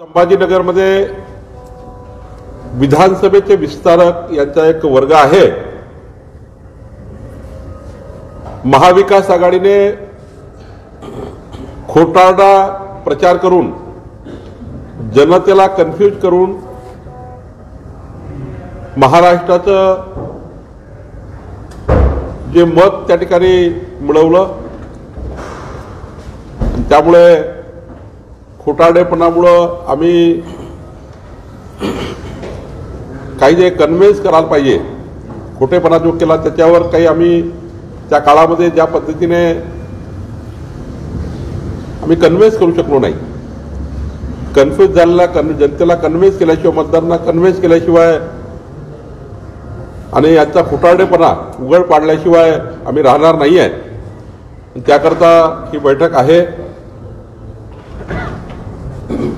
संभाजीनगरमध्ये विधानसभेचे विस्तारक यांचा एक वर्ग आहे। महाविकास आघाडीने खोटारडा प्रचार करून जनतेला कन्फ्यूज करून महाराष्ट्राचं जे मत त्या ठिकाणी मिळवलं, त्यामुळे खोटारडेपणामुळे आम्ही काही जे कन्व्हिन्स करायला पाहिजे, खोटेपणा जो केला त्याच्यावर काही आम्ही त्या काळामध्ये ज्या पद्धतीने आम्ही कन्व्हिन्स करू शकलो नाही। कन्फ्यूज झालेल्या जनतेला कन्व्हिन्स केल्याशिवाय, मतदारांना कन्व्हिन्स केल्याशिवाय आणि याचा खोटारडेपणा उघड पाडल्याशिवाय आम्ही राहणार नाही आहे। त्याकरता ही बैठक आहे।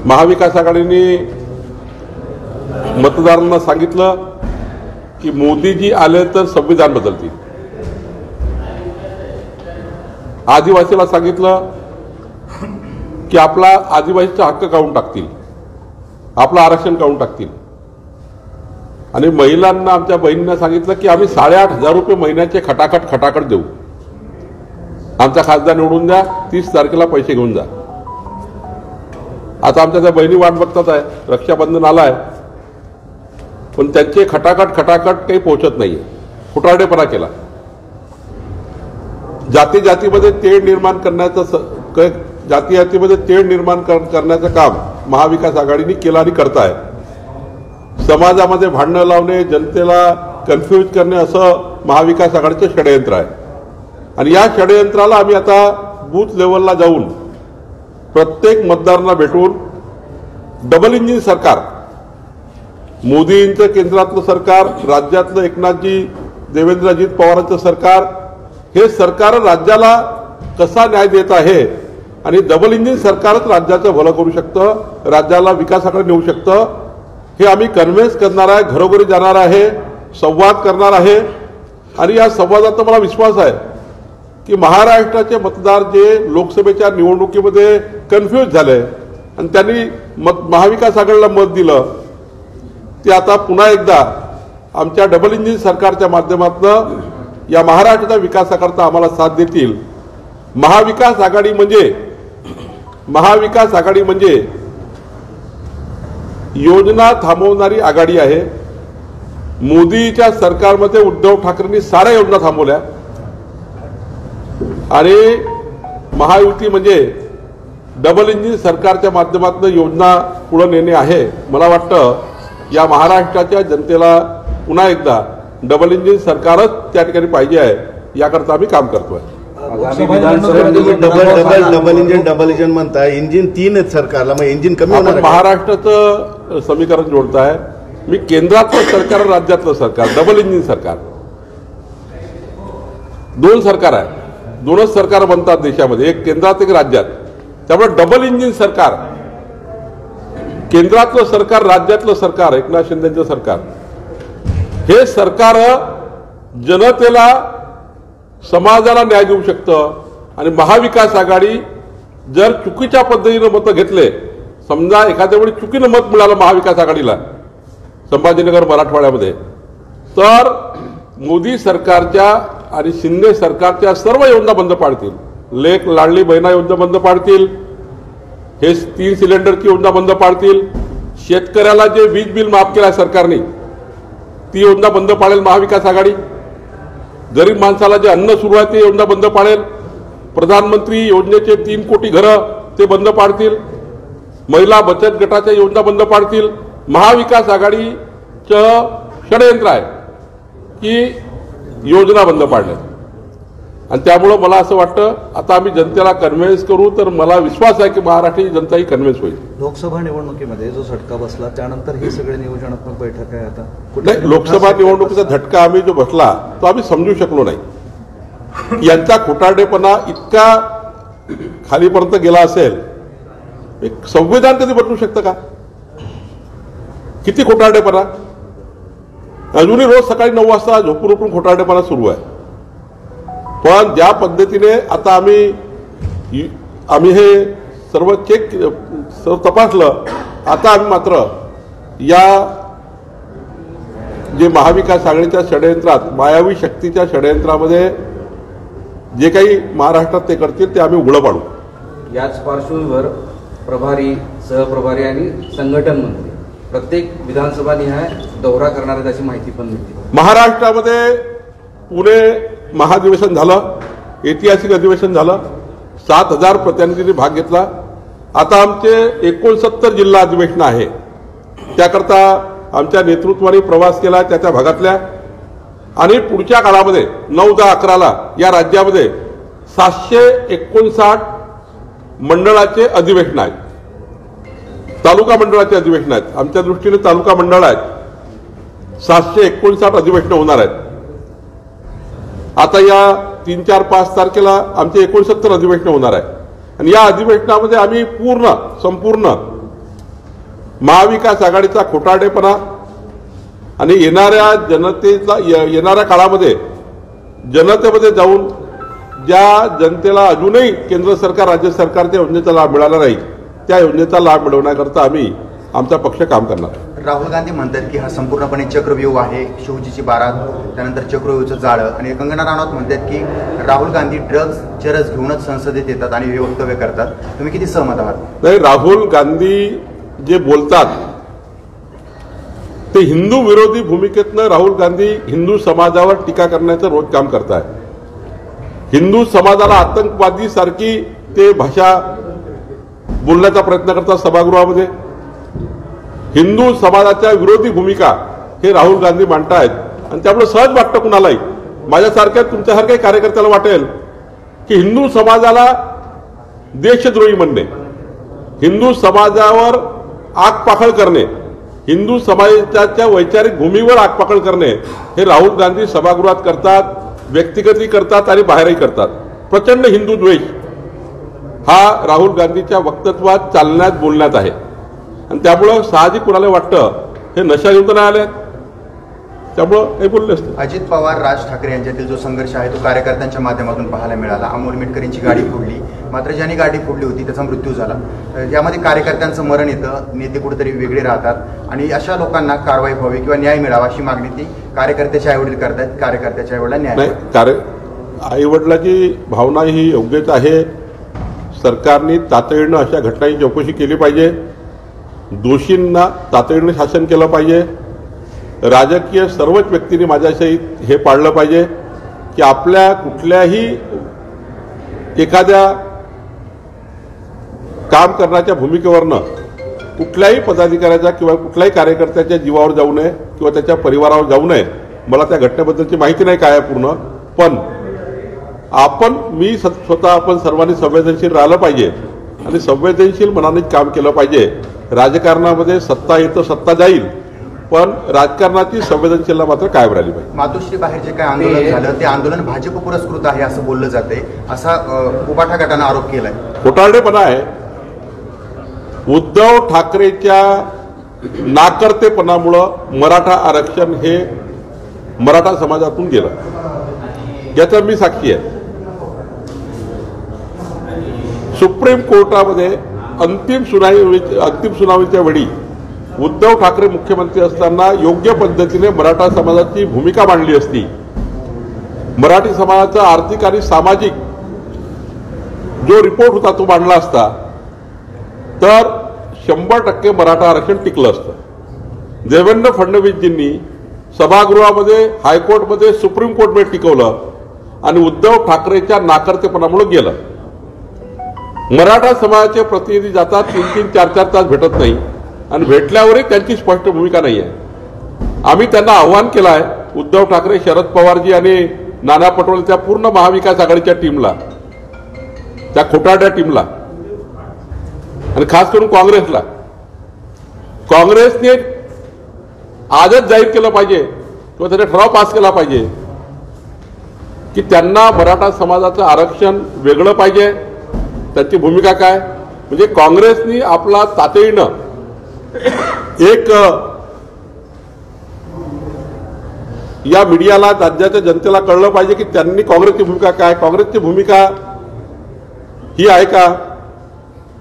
महाविकास आघाडीने मतदारांना सांगितलं की मोदीजी आले तर संविधान बदलतील। आदिवासीला सांगितलं की आपला आदिवासीचा हक्क काढून टाकतील, आपलं आरक्षण काढून टाकतील। आणि महिलांना, आमच्या बहिणींना सांगितलं की आम्ही 8,500 रुपये महिन्याचे खटाखट देऊ, आमचा खासदार निवडून द्या, 30 तारखेला पैसे घेऊन जा। आता आमच्या त्या बहिणी वाट बघतात आहे, रक्षाबंधन आलाय, पण त्यांचे खटाखट काही पोहोचत नाहीये। खोटारडेपणा केला। जातीमध्ये तेढ निर्माण करण्याचं, जातीमध्ये तेढ निर्माण करण्याचं काम महाविकास आघाडीने केलं आणि करत आहे। समाजामध्ये भांडणं लावणे, जनतेला कन्फ्यूज करणे असं महाविकास आघाडीचं षडयंत्र आहे। आणि या षडयंत्राला आम्ही आता बूथ लेवलला जाऊन प्रत्येक मतदारांना भेटून डबल इंजिन सरकार, मोदींचं केंद्रातलं सरकार, राज्यातलं एकनाथजी देवेंद्र अजित पवारांचं सरकार, हे सरकार राज्याला कसा न्याय देत आहे आणि डबल इंजिन सरकारच राज्याचं भलं करू शकतं, राज्याला विकासाकडे नेऊ शकतं, हे आम्ही कन्व्हिन्स करणार आहे, घरोघरी जाणार आहे, संवाद करणार आहे। आणि या संवादाचा मला विश्वास आहे की महाराष्ट्राचे मतदार जे लोकसभेच्या निवडणुकीमध्ये कन्फ्यूज झाले आणि त्यांनी महाविकास आघाडीला मत दिलं, ते आता पुन्हा एकदा आमच्या डबल इंजिन सरकारच्या माध्यमातून या महाराष्ट्राच्या विकासाकरता आम्हाला साथ देतील। महाविकास आघाडी म्हणजे योजना थांबवणारी आघाडी आहे। मोदीच्या सरकारमध्ये उद्धव ठाकरेंनी साऱ्या योजना थांबवल्या आणि महायुती म्हणजे डबल इंजिन सरकारच्या माध्यमातून योजना पुढे नेणे आहे। मला वाटतं या महाराष्ट्राच्या जनतेला पुन्हा एकदा डबल इंजिन सरकारच त्या ठिकाणी पाहिजे आहे, याकरता आम्ही काम करतोय। डबल इंजिन म्हणताय, इंजिन 3 आहेत सरकारला, मग इंजिन कमी होणार? महाराष्ट्राचं समीकरण जोडताय मी, केंद्रातलं सरकार, राज्यातलं सरकार, डबल इंजिन सरकार, 2 सरकार आहे, 2च सरकार बनतात देशामध्ये, एक केंद्रात एक राज्यात। त्यामुळे डबल इंजिन सरकार, केंद्रातलं सरकार, राज्यातलं सरकार, एकनाथ शिंदेचं सरकार, हे सरकार जनतेला, समाजाला न्याय देऊ शकतं। आणि महाविकास आघाडी जर चुकीच्या पद्धतीनं मतं घेतले, समजा एखाद्या वेळी चुकीनं मत मिळालं महाविकास आघाडीला संभाजीनगर मराठवाड्यामध्ये, तर मोदी सरकारच्या आणि शिंदे सरकारच्या सर्व योजना बंद पाडतील। लेक लाडली बहिणा योजना बंद पाडतील, हे 3 सिलेंडरची योजना बंद पाडतील, शेतकऱ्याला जे वीज बिल माफ केलं सरकारने ती योजना बंद पाडेल महाविकास आघाडी, गरीब माणसाला जे अन्न सुरू आहे ते योजना बंद पाडेल, प्रधानमंत्री योजनेचे 3 कोटी घरं ते बंद पाडतील, महिला बचत गटाच्या योजना बंद पाडतील। महाविकास आघाडीचं षडयंत्र आहे की योजना बंद पाडल्या। आणि त्यामुळे मला असं वाटतं आता आम्ही जनतेला कन्व्हिन्स करू, तर मला विश्वास आहे की महाराष्ट्राची जनता ही कन्व्हिन्स होईल। लोकसभा निवडणुकीमध्ये जो झटका बसला त्यानंतर ही सगळी नियोजनात्मक बैठक आहे आता नाही, लोकसभा निवडणुकीचा झटका आम्ही जो बसला तो आम्ही समजू शकलो नाही। यांचा खोटारडेपणा इतका खालीपर्यंत गेला असेल, एक संविधान कधी बदलू शकतं का? किती खोटारडेपणा! अजूनही रोज सकाळी 9 वाजता झोपून उठून खोटारडेपणा सुरू आहे। पण ज्या पद्धतीने आता आम्ही हे सर्व तपासलं आता आम्ही मात्र या जे महाविकास आघाडीच्या षडयंत्रात, मायावी शक्तीच्या षडयंत्रामध्ये जे काही महाराष्ट्रात ते करतील ते आम्ही उघडं पाडू. याच पार्श्वभूमीवर प्रभारी, सहप्रभारी आणि संघटन मंत्री प्रत्येक विधानसभा निहाय दौरा करणार आहेत अशी माहिती पण मिळते. महाराष्ट्रामध्ये पुणे महाधिवेशन झालं, ऐतिहासिक अधिवेशन झालं, 7,000 प्रतिनिधींनी भाग घेतला. आता आमचे 69 जिल्हा अधिवेशन आहे. त्याकरता आमच्या नेतृत्वाने प्रवास केला त्या भागातल्या, आणि पुढच्या काळामध्ये 9, 10, 11ला या राज्यामध्ये 759 मंडळाचे अधिवेशन आहेत, तालुका मंडळाचे अधिवेशन आहेत. आमच्या दृष्टीने तालुका मंडळ आहेत, 759 अधिवेशन होणार आहेत. आता या 3, 4, 5 तारखेला आमचे 69 अधिवेशन होणार आहे. आणि या अधिवेशनामध्ये आम्ही संपूर्ण महाविकास आघाडीचा खोटारडेपणा आणि येणाऱ्या काळामध्ये जनतेमध्ये जाऊन ज्या जनतेला अजूनही केंद्र सरकार, राज्य सरकारच्या योजनेचा लाभ मिळाला नाही, त्या योजनेचा लाभ मिळवण्याकरता आम्ही आमचा पक्ष काम करणार. राहुल गांधी म्हणतात की हा संपूर्णपणे चक्रव्यूह आहे, शिवजीची बारात, त्यानंतर चक्रव्यूहचं जाळं. आणि कंगना राणावत म्हणतात की राहुल गांधी ड्रग्ज चरस घेऊनच संसदेत येतात आणि हे वक्तव्य करतात. तुम्ही किती सहमत आहात? नाही, राहुल गांधी जे बोलतात ते हिंदू विरोधी भूमिकेतनं राहुल गांधी हिंदू समाजावर टीका करण्याचं रोज काम करतायत. हिंदू समाजाला आतंकवादी सारखी ते भाषा बोलण्याचा प्रयत्न करतात सभागृहामध्ये. हिंदू समाजाच्या विरोधी भूमिका हे राहुल गांधी मांडतायत. आणि त्यामुळे सहज वाटतं कुणालाही, माझ्यासारख्या तुमच्यासारख्या कार्यकर्त्याला वाटेल की हिंदू समाजाला देशद्रोही म्हणणे, हिंदू समाजावर आगपाखळ करणे, हिंदू समाजाच्या वैचारिक भूमीवर आगपाखळ करणे हे राहुल गांधी सभागृहात करतात, व्यक्तिगतही करतात आणि बाहेरही करतात. प्रचंड हिंदू द्वेष हा राहुल गांधीच्या वक्तव्यात, चालण्यात, बोलण्यात आहे. आणि त्यामुळं साहजिक कुणाला वाटतं हे नशा घेऊन तर नाही आले, त्यामुळं हे बोलले असते. अजित पवार, राज ठाकरे यांच्यातील जो संघर्ष आहे तो कार्यकर्त्यांच्या माध्यमातून पाहायला मिळाला. अमोल मिटकरींची गाडी फोडली, मात्र ज्यांनी गाडी फोडली होती त्याचा मृत्यू झाला. यामध्ये कार्यकर्त्यांचं मरण येतं, नेते कुठेतरी वेगळे राहतात आणि अशा लोकांना कारवाई व्हावी किंवा न्याय मिळावा अशी मागणी ती कार्यकर्त्याचे आईवडील करतायत. कार्यकर्त्याच्या आईवडिला न्याय, आईवडिलाची भावना ही योग्यच आहे. सरकारने तातडीनं अशा घटनांची चौकशी केली पाहिजे, दोषींना तातडीनं शासन केलं पाहिजे. राजकीय सर्वच व्यक्तींनी माझ्यासहित हे पाळलं पाहिजे की आपल्या कुठल्याही एखाद्या काम करण्याच्या भूमिकेवरनं कुठल्याही पदाधिकाऱ्याच्या किंवा कुठल्याही कार्यकर्त्याच्या जीवावर जाऊ नये किंवा त्याच्या परिवारावर जाऊ नये. मला त्या घटनेबद्दलची माहिती नाही काय आहे पूर्ण, पण मी स्वतः आपण सर्वांनी संवेदनशील राहिलं पाहिजे आणि संवेदनशील मनाने काम केलं पाहिजे. राजकारणामध्ये सत्ता येतं, सत्ता जाईल, पण राजकारणाची संवेदनशीलता मात्र कायम राहिली पाहिजे. मातोश्री बाहेर जे काही आंदोलन झालं ते आंदोलन भाजप पुरस्कृत आहे असं बोललं जाते, असा उबाठा गटानं आरोप केलाय. खोटारडेपणा आहे. उद्धव ठाकरेच्या नाकर्तेपणामुळं मराठा आरक्षण हे मराठा समाजातून गेलं, याचा मी साक्षी आहे. सुप्रीम कोर्टामध्ये अंतिम सुनावणीच्या वेळी उद्धव ठाकरे मुख्यमंत्री असताना योग्य पद्धतीने मराठा समाजाची भूमिका मांडली असती, मराठी समाजाचा आर्थिक आणि सामाजिक जो रिपोर्ट होता तो मांडला असता, तर 100% मराठा आरक्षण टिकलं असतं. देवेंद्र फडणवीसजींनी सभागृहामध्ये, हायकोर्टमध्ये, सुप्रीम कोर्टमध्ये टिकवलं आणि उद्धव ठाकरेच्या नाकर्तेपणामुळे गेलं. मराठा समाजाचे प्रतिनिधी जातात, 3-3, 4-4 तास भेटत नाही आणि भेटल्यावरही त्यांची स्पष्ट भूमिका नाही आहे. आम्ही त्यांना आव्हान केलं आहे, उद्धव ठाकरे, शरद पवारजी आणि नाना पटोले, त्या पूर्ण महाविकास आघाडीच्या टीमला, त्या खोटारड्या टीमला आणि खास करून काँग्रेसने आजच जाहीर केलं पाहिजे किंवा त्याने ठराव पास केला पाहिजे की त्यांना मराठा समाजाचं आरक्षण वेगळं पाहिजे. त्याची भूमिका काय, म्हणजे काँग्रेसनी आपला तातडीनं एक या मीडियाला, राज्याच्या जनतेला कळलं पाहिजे की त्यांनी काँग्रेसची भूमिका काय. काँग्रेसची भूमिका ही आहे का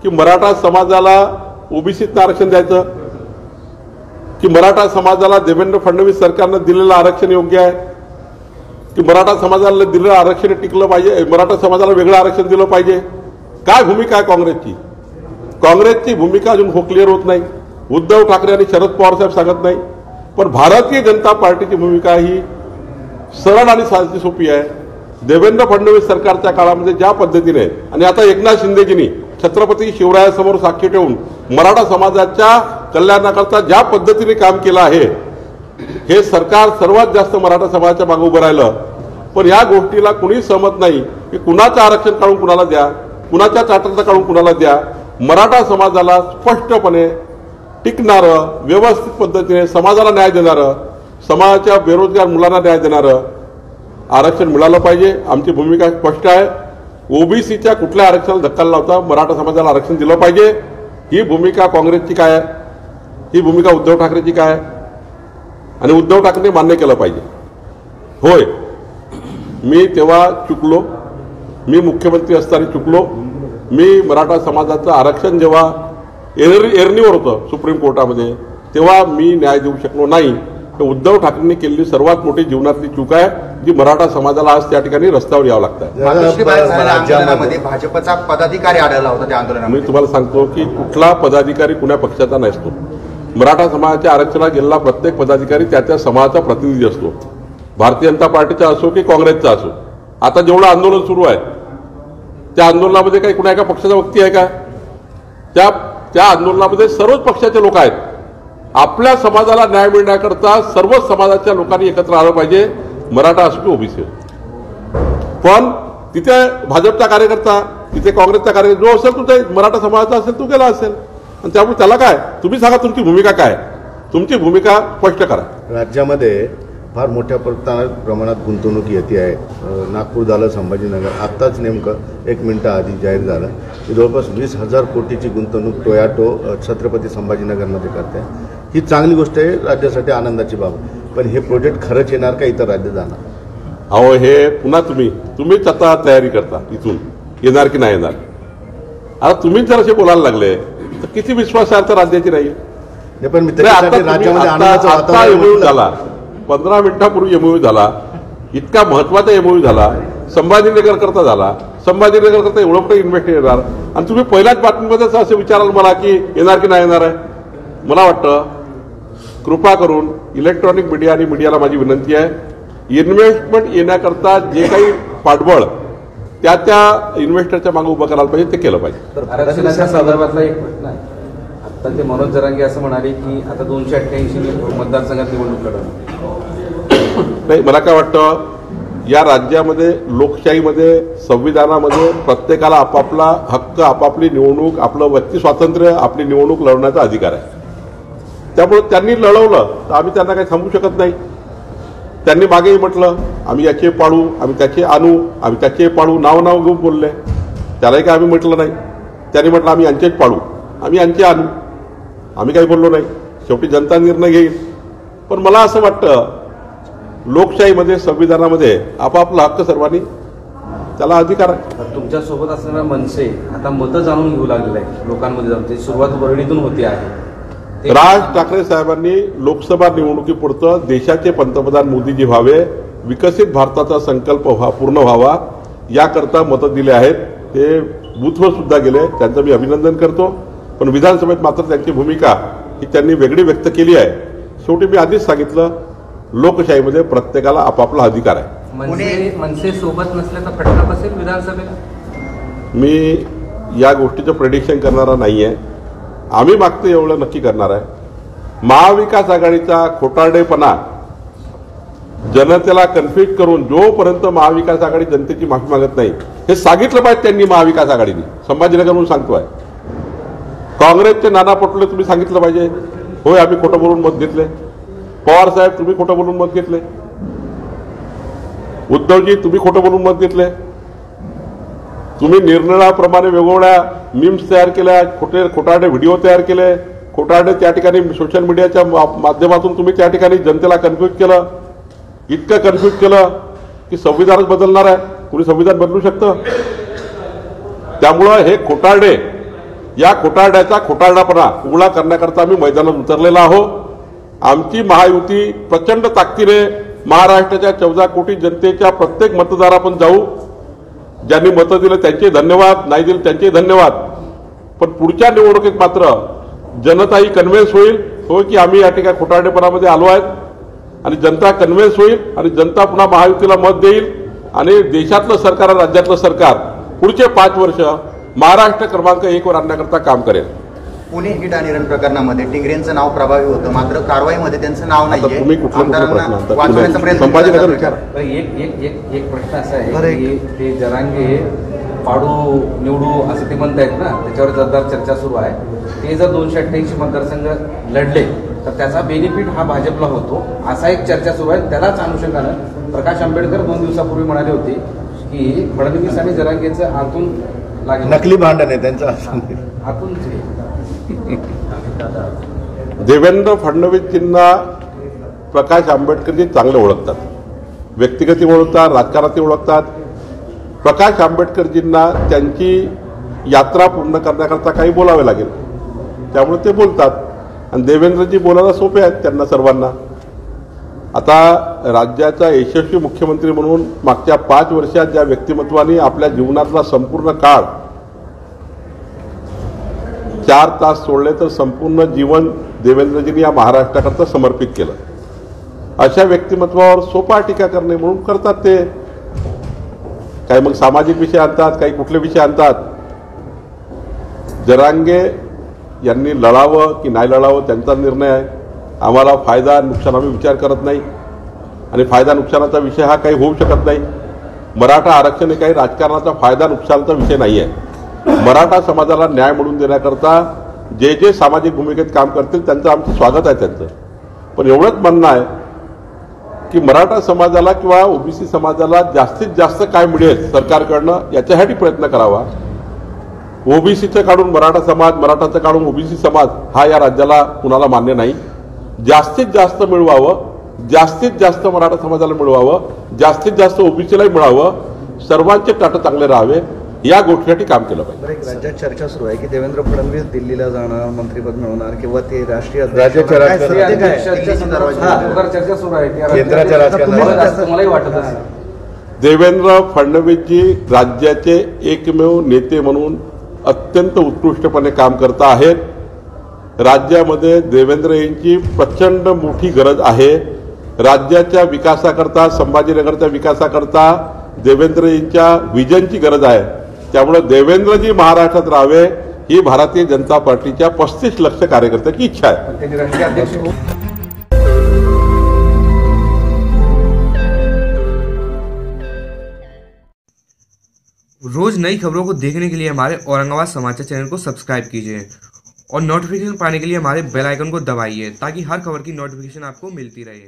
की मराठा समाजाला ओबीसीतनं आरक्षण द्यायचं की मराठा समाजाला देवेंद्र फडणवीस सरकारनं दिलेलं आरक्षण योग्य आहे की मराठा समाजाला दिलेलं आरक्षण टिकलं पाहिजे, मराठा समाजाला वेगळं आरक्षण दिलं पाहिजे? काय भूमिका आहे काँग्रेसची? काँग्रेसची भूमिका अजून क्लिअर होत नाही. उद्धव ठाकरे आणि शरद पवार साहेब सांगत नाही, पण भारतीय जनता पार्टीची भूमिका ही सरळ आणि साधी सोपी आहे. देवेंद्र फडणवीस सरकारच्या काळामध्ये ज्या पद्धतीने आणि आता एकनाथ शिंदेजींनी छत्रपती शिवरायासमोर साक्षी ठेवून मराठा समाजाच्या कल्याणाकरता ज्या पद्धतीने काम केलं आहे, हे सरकार सर्वात जास्त मराठा समाजाच्या मागे उभं राहिलं. पण या गोष्टीला कुणी सहमत नाही की कुणाचं आरक्षण काढून कुणाला द्या, कुणाच्या चार्टरचं काढून कुणाला द्या. मराठा समाजाला स्पष्टपणे टिकणारं, व्यवस्थित पद्धतीने समाजाला न्याय देणारं, समाजाच्या बेरोजगार मुलांना न्याय देणारं आरक्षण मिळालं पाहिजे. आमची भूमिका स्पष्ट आहे. ओबीसीच्या कुठल्या आरक्षणाला धक्का लावता मराठा समाजाला आरक्षण दिलं पाहिजे. ही भूमिका काँग्रेसची काय आहे, ही भूमिका उद्धव ठाकरेची काय आहे, आणि उद्धव ठाकरेंनी मान्य केलं पाहिजे. होय, मी तेव्हा चुकलो, मी मुख्यमंत्री असताना चुकलो. मी मराठा समाजाचं आरक्षण जेव्हा एरणीवर होतं सुप्रीम कोर्टामध्ये, तेव्हा मी न्याय देऊ शकलो नाही. तर उद्धव ठाकरेंनी केलेली सर्वात मोठी जीवनातली चूक आहे, जी मराठा समाजाला आज त्या ठिकाणी रस्त्यावर यावं लागतं. आंदोलनामध्ये भाजपचा पदाधिकारी आढळला होता त्या आंदोलनामध्ये. मी तुम्हाला सांगतो की कुठला पदाधिकारी कुण्या पक्षाचा नसतो. मराठा समाजाच्या आरक्षणाला गेलेला प्रत्येक पदाधिकारी त्या समाजाचा प्रतिनिधी असतो. भारतीय जनता पार्टीचा असो की काँग्रेसचा असो. आता जेवढं आंदोलन सुरू आहे त्या आंदोलनामध्ये काही कुणा एका पक्षाचा व्यक्ती आहे का? त्या आंदोलनामध्ये सर्वच पक्षाचे लोक आहेत. आपल्या समाजाला न्याय मिळण्याकरता सर्वच समाजाच्या लोकांनी एकत्र आलं पाहिजे, मराठा असो की ओबीसी. पण तिथे भाजपचा कार्यकर्ता, तिथे काँग्रेसचा कार्यकर्ता जो असेल तुझा मराठा समाजाचा असेल तो गेला असेल, आणि त्यामुळे त्याला काय, तुम्ही सांगा तुमची भूमिका काय, तुमची भूमिका स्पष्ट करा. राज्यामध्ये फार मोठ्या प्रमाणात गुंतवणूक येते आहे. नागपूर झालं, संभाजीनगर, आत्ताच नेमकं 1 मिनिटं आधी जाहीर झालं की जवळपास 20,000 कोटीची गुंतवणूक टोयोटो छत्रपती संभाजीनगरमध्ये करते. ही चांगली गोष्ट आहे, राज्यासाठी आनंदाची बाब. पण हे प्रोजेक्ट खरंच येणार का इतर राज्य जाणार? अहो, हे पुन्हा तुम्हीच आता तयारी करता इथून येणार की नाही येणार. आता तुम्हीच जर असे बोलायला लागले तर किती विश्वासार्हता राज्याची नाही. पण मी त्याच्यासाठी राज्यामध्ये आनंदाचं वातावरण झाला. 15 मिनिटापूर्वी एमओयू झाला, इतका महत्वाचा एमओयू झाला, संभाजीनगर करता झाला. संभाजीनगर करता एवढं मोठं इन्व्हेस्ट येणार, आणि तुम्ही पहिल्याच बातमीमध्येच असं विचाराल मला की येणार की नाही येणार आहे. मला वाटतं कृपा करून इलेक्ट्रॉनिक मीडिया आणि मीडियाला माझी विनंती आहे, इन्व्हेस्टमेंट येण्याकरता जे काही पाठबळ त्या इन्व्हेस्टरच्या मागे उभं करायला पाहिजे ते केलं पाहिजे. आरक्षणाच्या संदर्भातला एक प्रश्न आहे. आता ते मनोज जरांगे असं म्हणाले की आता 288 मतदारसंघात निवडणूक लढवणार नाही. मला काय वाटतं, या राज्यामध्ये लोकशाहीमध्ये, संविधानामध्ये प्रत्येकाला आपापला हक्क, आपापली निवडणूक, आपलं व्यक्ती स्वातंत्र्य, आपली निवडणूक लढवण्याचा अधिकार आहे. त्यामुळे त्यांनी लढवलं तर आम्ही त्यांना काही थांबवू शकत नाही. त्यांनी मागेही म्हटलं आम्ही याचे पाळू, आम्ही त्याचे आणू, आम्ही त्याचे पाळू, नाव घेऊन बोलले. त्यालाही काय आम्ही म्हटलं नाही. त्यांनी म्हटलं आम्ही यांचेच पाळू, आम्ही यांचे आणू, आम्ही काही बोललो नाही. शेवटी जनता निर्णय घेईल. पण मला असं वाटतं लोकशाहीमध्ये, संविधानामध्ये आपापला हक्क सर्वांनी, त्याला अधिकार आहे. तुमच्यासोबत असणारा मनसे आता मतं जाणून घेऊ लागलेलं आहे लोकांमध्ये जाऊन. त्याची सुरुवात वरळीतून होते आहे. राज ठाकरे साहेबांनी लोकसभा निवडणुकीपुरतं देशाचे पंतप्रधान मोदीजी व्हावे, विकसित भारताचा संकल्प पूर्ण व्हावा याकरता मतं दिले आहेत. ते बूथवर सुद्धा गेले, त्यांचं मी अभिनंदन करतो. पण विधानसभेत मात्र त्यांची भूमिका ही त्यांनी वेगळी व्यक्त केली आहे. शेवटी मी आधीच सांगितलं, लोकशाहीमध्ये प्रत्येकाला आपापला अधिकार आहे. मनसे सोबत नसल्याचा फटका बसेल विधानसभेला. मी या गोष्टीचं प्रेडिक्शन करणारा नाही आहे. आम्ही मागतो एवढं नक्की करणार आहे. महाविकास आघाडीचा खोटारडेपणा जनतेला कन्फ्युज करून जोपर्यंत महाविकास आघाडी जनतेची माफी मागत नाही, हे सांगितलं पाहिजे त्यांनी. महाविकास आघाडीने संभाजीनगरहून सांगतोय. काँग्रेसचे नाना पटोले तुम्ही सांगितलं पाहिजे, होय आम्ही खोटं बोलून मत घेतले. पवार साहेब तुम्ही खोटं बोलून मत घेतले. उद्धवजी तुम्ही खोटं बोलून मत घेतले. तुम्ही निरनिराळ्याप्रमाणे वेगवेगळ्या मीम्स तयार केल्या, खोटारडे व्हिडिओ तयार केले, खोटारडे त्या ठिकाणी सोशल मीडियाच्या माध्यमातून तुम्ही त्या ठिकाणी जनतेला कन्फ्युज केलं. इतकं कन्फ्युज केलं की संविधानच बदलणार आहे. कुणी संविधान बदलू शकतं? त्यामुळं हे खोटारडे या खोटारड्याचा खोटारडापणा उघडा करण्याकरता आम्ही मैदानात उतरलेला आहोत. आमची महायुती प्रचंड ताकदीने महाराष्ट्राच्या 14 कोटी जनतेच्या प्रत्येक मतदारापर्यंत जाऊ. ज्यांनी मतं दिलं त्यांचे धन्यवाद, नाही दिलं त्यांचे धन्यवाद. पण पुढच्या निवडणुकीत मात्र जनता ही कन्व्हिन्स होईल की आम्ही या ठिकाणी खोटारडेपणामध्ये आलो आहेत आणि जनता कन्व्हिन्स होईल आणि जनता पुन्हा महायुतीला मत देईल आणि देशातलं सरकार आणि राज्यातलं सरकार पुढचे 5 वर्ष महाराष्ट्र क्रमांक 1 वर आणण्याकरता काम करेल. पुणे हिट आणि रन प्रकरणामध्ये टिंगरेंचं नाव प्रभावी होतं, मात्र कारवाईमध्ये त्यांचं नाव नाहीये. तुम्ही कुठला प्रश्न आणता? वाचवण्याचा प्रयत्न संभाजीनगर केला विचार. जातो. एक प्रश्न असा आहे की ते जरांगे पाडू निवडू असं ते म्हणतायत ना, त्याच्यावर जोरदार चर्चा सुरू आहे. ते जर 288 मतदारसंघ लढले तर त्याचा बेनिफिट हा भाजपला होतो असा एक चर्चा सुरू आहे. त्यालाच अनुषंगानं प्रकाश आंबेडकर 2 दिवसापूर्वी म्हणाले होते की फडणवीस आणि जरांगेचं आतून नकली भांडण आहे त्यांचं असं. आतून देवेंद्र फडणवीसजींना प्रकाश आंबेडकरजी चांगले ओळखतात, व्यक्तिगत ओळखतात, राजकारणात ओळखतात. प्रकाश आंबेडकरजींना त्यांची यात्रा पूर्ण करण्याकरता काही बोलावे लागेल, त्यामुळे ते बोलतात. आणि देवेंद्रजी बोलायला सोपे आहेत त्यांना सर्वांना. आता राज्याचा यशस्वी मुख्यमंत्री म्हणून मागच्या 5 वर्षात ज्या व्यक्तिमत्वाने आपल्या जीवनातला संपूर्ण काळ 4 तास सोडले तर संपूर्ण जीवन देवेंद्रजींनी या महाराष्ट्राकरता समर्पित केलं. अशा व्यक्तिमत्वावर सोपा टीका करणे म्हणून करतात ते. काही मग सामाजिक विषय आणतात, काही कुठले विषय आणतात. जरांगे यांनी लढावं की नाही लढावं त्यांचा निर्णय आहे. आम्हाला फायदा नुकसान आम्ही विचार करत नाही आणि फायदा नुकसानाचा विषय हा काही होऊ शकत नाही. मराठा आरक्षण हे काही राजकारणाचा फायदा नुकसानाचा विषय नाही आहे. मराठा समाजाला न्याय मिळवून देण्याकरता जे जे सामाजिक भूमिकेत काम करतील त्यांचं आमचं स्वागत आहे त्यांचं. पण एवढंच म्हणणं आहे की मराठा समाजाला किंवा ओबीसी समाजाला जास्तीत जास्त काय मिळेल सरकारकडनं याच्यासाठी प्रयत्न करावा. ओबीसीचं काढून मराठा समाज, मराठाचं काढून ओबीसी समाज हा या राज्याला कुणाला मान्य नाही. जास्तीत जास्त मिळवावं, जास्तीत जास्त मराठा समाजाला मिळवावं, जास्तीत जास्त ओबीसीलाही मिळावं, सर्वांचे टाटे चांगले राहावे या गोष्टीसाठी काम केलं पाहिजे. एक राज्यात चर्चा सुरू आहे की देवेंद्र फडणवीस दिल्लीला जाणार, मंत्रिपद मिळवणार किंवा ते राष्ट्रीय राज्याच्या चर्चा सुरू आहे. केंद्राच्या राजकारणात मलाही वाटत असेल देवेंद्र फडणवीसजी राज्याचे एकमेव नेते म्हणून अत्यंत उत्कृष्टपणे काम करत आहेत. राज्यामध्ये देवेंद्र यांची प्रचंड मोठी गरज आहे. राज्याच्या विकासाकरता, संभाजीनगरच्या विकासाकरता देवेंद्र यांच्या विजनची गरज आहे. त्यामुळे देवेंद्रजी महाराष्ट्रात राहावे ही भारतीय जनता पार्टीच्या 35 लाख कार्यकर्त्यांची इच्छा आहे. त्यांनी राष्ट्रीय अध्यक्ष रोज नई खबरों को देखने के लिए हमारे औरंगाबाद समाचार चैनल को सब्सक्राइब कीजिए और नोटिफिकेशन पाने के लिए हमारे बेल आइकन को दबाइए ताकि हर खबर की नोटिफिकेशन आपको मिलती रहे.